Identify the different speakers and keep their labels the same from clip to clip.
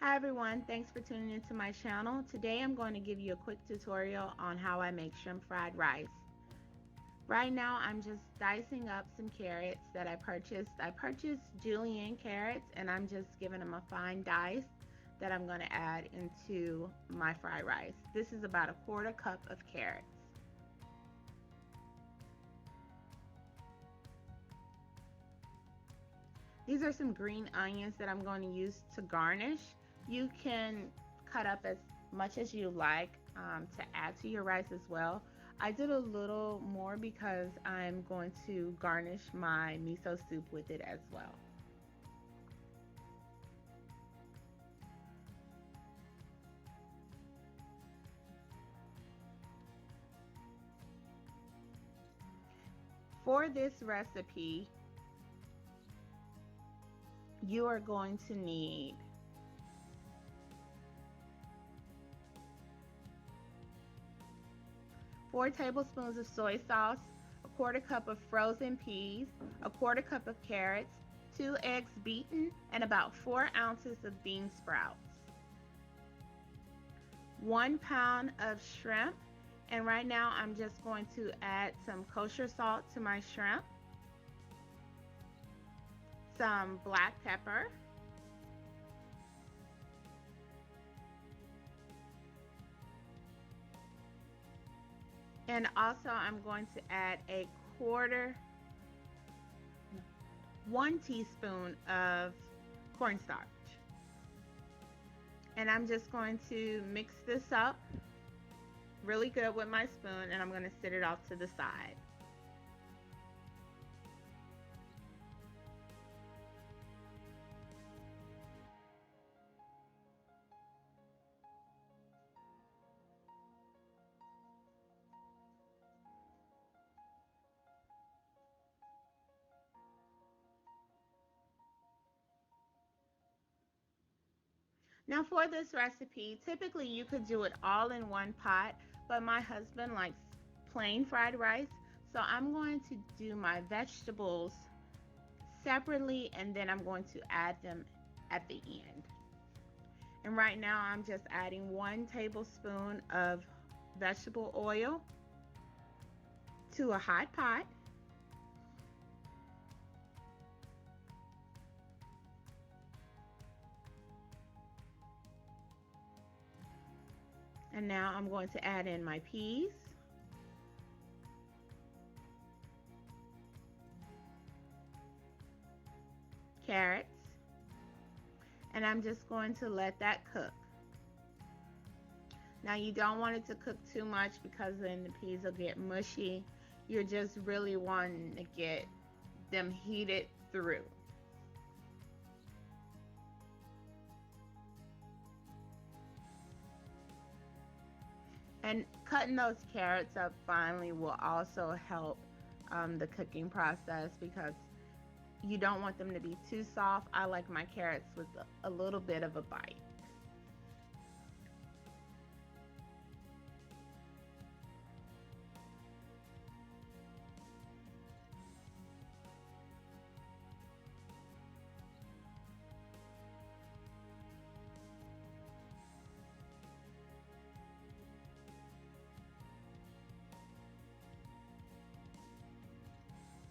Speaker 1: Hi everyone, thanks for tuning into my channel. Today I'm going to give you a quick tutorial on how I make shrimp fried rice. Right now I'm just dicing up some carrots that I purchased. I purchased julienne carrots and I'm just giving them a fine dice that I'm going to add into my fried rice. This is about a quarter cup of carrots. These are some green onions that I'm going to use to garnish. You can cut up as much as you like to add to your rice as well. I did a little more because I'm going to garnish my miso soup with it as well. For this recipe, you are going to need 4 tablespoons of soy sauce, a quarter cup of frozen peas, a quarter cup of carrots, 2 eggs beaten, and about 4 ounces of bean sprouts. 1 pound of shrimp, and right now I'm just going to add some kosher salt to my shrimp, some black pepper, and also I'm going to add a quarter, 1 teaspoon of cornstarch. And I'm just going to mix this up really good with my spoon, and I'm going to set it off to the side. Now for this recipe, typically you could do it all in one pot, but my husband likes plain fried rice, so I'm going to do my vegetables separately and then I'm going to add them at the end. And right now I'm just adding 1 tablespoon of vegetable oil to a hot pot. And now I'm going to add in my peas, carrots, and I'm just going to let that cook. Now you don't want it to cook too much because then the peas will get mushy. You're just really wanting to get them heated through. And cutting those carrots up finely will also help the cooking process because you don't want them to be too soft. I like my carrots with a little bit of a bite.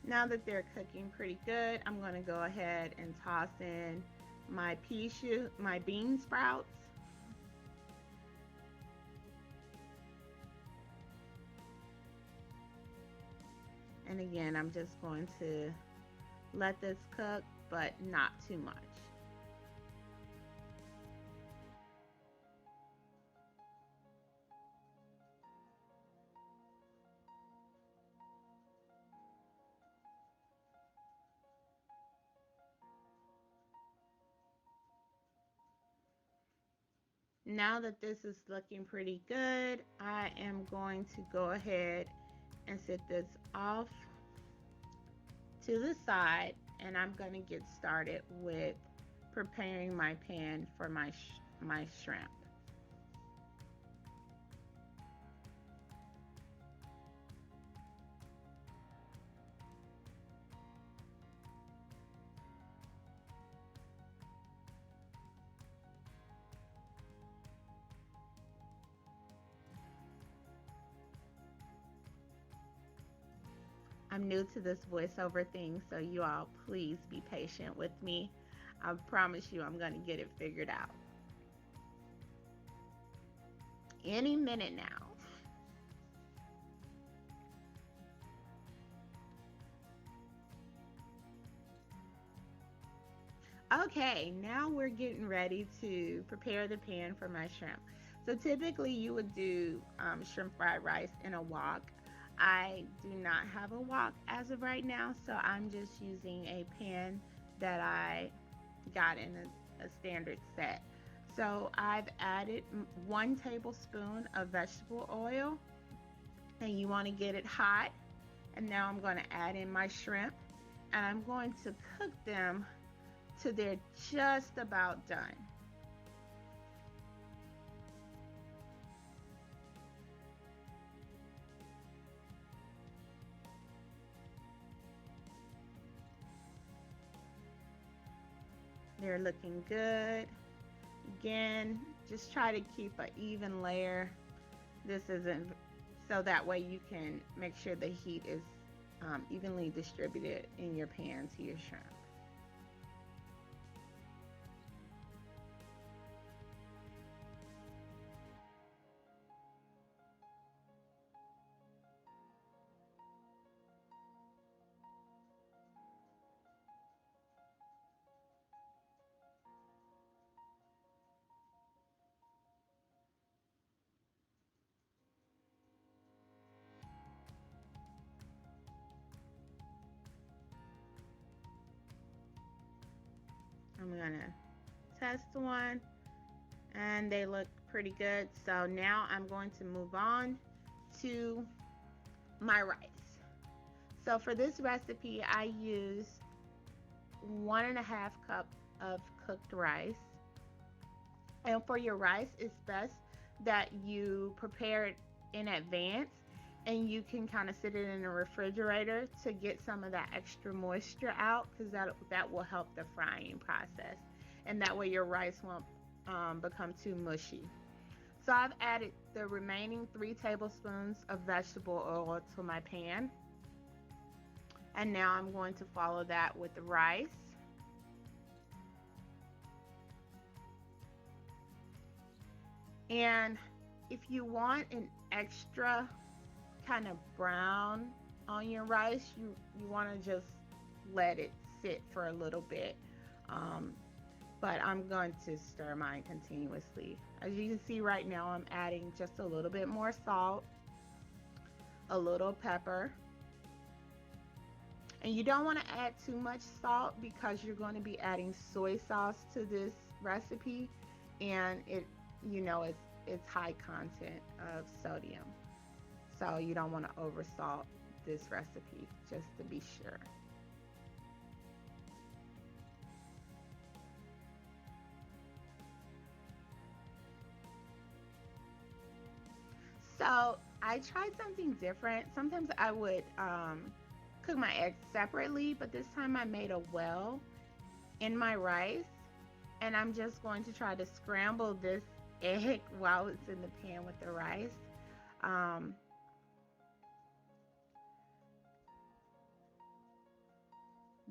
Speaker 1: Now that they're cooking pretty good, I'm going to go ahead and toss in my my bean sprouts. And again, I'm just going to let this cook, but not too much. Now that this is looking pretty good, I am going to go ahead and set this off to the side, and I'm going to get started with preparing my pan for my shrimp. I'm new to this voiceover thing, so you all please be patient with me. I promise you I'm going to get it figured out any minute now. Okay, now we're getting ready to prepare the pan for my shrimp. So typically you would do shrimp fried rice in a wok. I do not have a wok as of right now, so I'm just using a pan that I got in a standard set. So I've added 1 tablespoon of vegetable oil, and you want to get it hot. And now I'm going to add in my shrimp, and I'm going to cook them till they're just about done. They're looking good. Again, just try to keep an even layer. This isn't so that way you can make sure the heat is evenly distributed in your pan to your shrimp. I'm gonna test one, and they look pretty good. So now I'm going to move on to my rice. So for this recipe, I use 1.5 cup of cooked rice. And for your rice, it's best that you prepare it in advance, and you can kind of sit it in the refrigerator to get some of that extra moisture out, because that will help the frying process, and that way your rice won't become too mushy. So I've added the remaining 3 tablespoons of vegetable oil to my pan, and now I'm going to follow that with the rice. And if you want an extra kind of brown on your rice, you want to just let it sit for a little bit. Um, but I'm going to stir mine continuously. As you can see right now, I'm adding just a little bit more salt, a little pepper. And you don't want to add too much salt because you're going to be adding soy sauce to this recipe, and it's high content of sodium. So you don't want to oversalt this recipe, just to be sure. So I tried something different. Sometimes I would cook my eggs separately, but this time I made a well in my rice, and I'm just going to try to scramble this egg while it's in the pan with the rice. Um,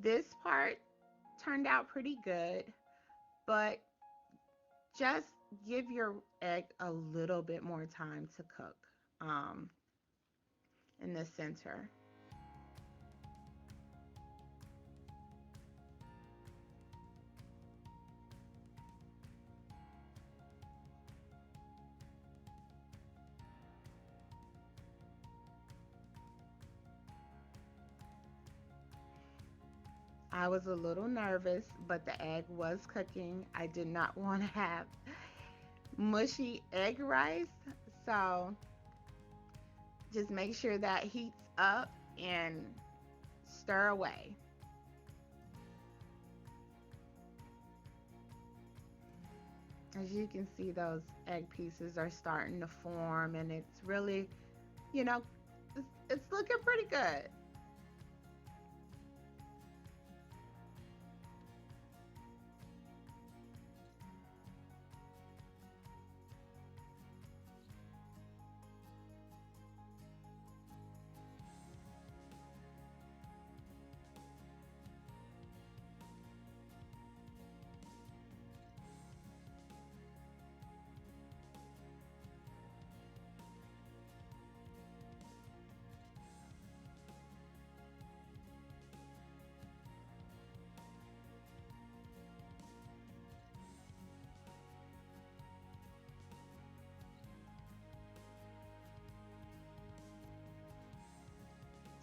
Speaker 1: this part turned out pretty good, but just give your egg a little bit more time to cook um, in the center. I was a little nervous, but the egg was cooking. I did not want to have mushy egg rice, so just make sure that heats up and stir away. As you can see, those egg pieces are starting to form, and it's really, you know, it's looking pretty good.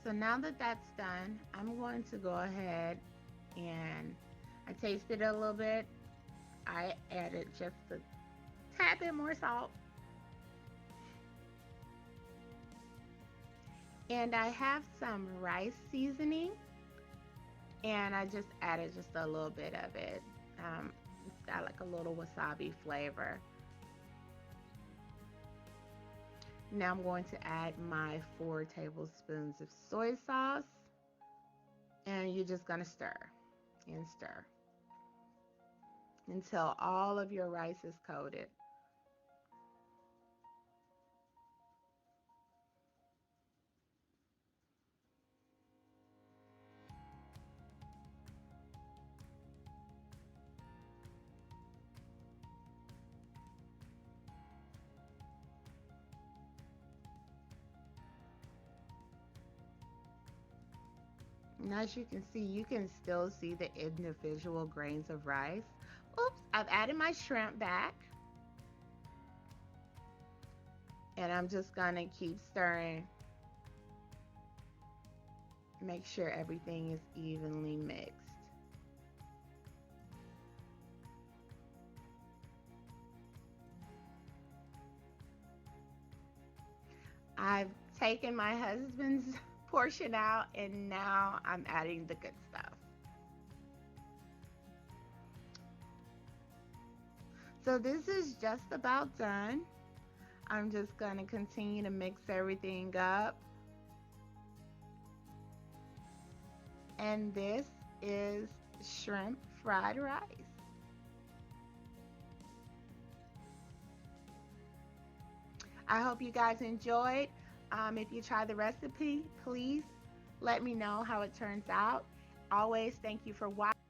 Speaker 1: So now that that's done, I'm going to go ahead and I tasted it a little bit. I added just a tad bit more salt. And I have some rice seasoning, and I just added just a little bit of it. It's got like a little wasabi flavor. Now I'm going to add my 4 tablespoons of soy sauce, and you're just going to stir and stir until all of your rice is coated. And as you can see, you can still see the individual grains of rice. Oops, I've added my shrimp back. And I'm just gonna keep stirring. Make sure everything is evenly mixed. I've taken my husband's portion out and now I'm adding the good stuff. So this is just about done. I'm just going to continue to mix everything up. And this is shrimp fried rice. I hope you guys enjoyed. If you try the recipe, please let me know how it turns out. Always thank you for watching.